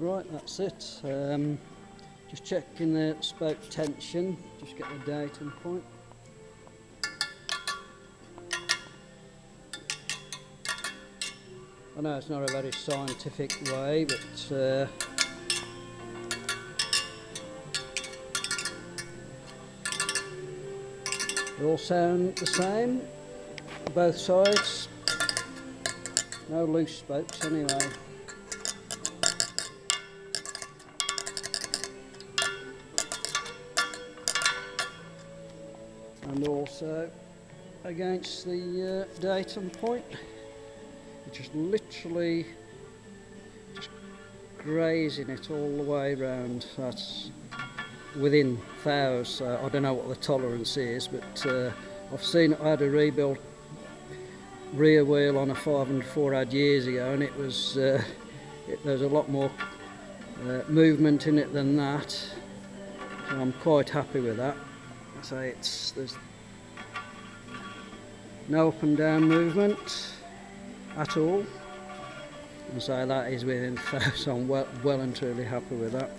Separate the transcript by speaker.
Speaker 1: Right, that's it. Just checking the spoke tension, just get the datum point. I know it's not a very scientific way, but they all sound the same, both sides. No loose spokes anyway. And also against the datum point, it's just literally just grazing it all the way around. That's within thous, so I don't know what the tolerance is, but I've seen I had a rebuilt rear wheel on a 504 ad years ago, and it was there's a lot more movement in it than that, so I'm quite happy with that. So there's no up and down movement at all, and so that is within thous. I'm well and truly happy with that.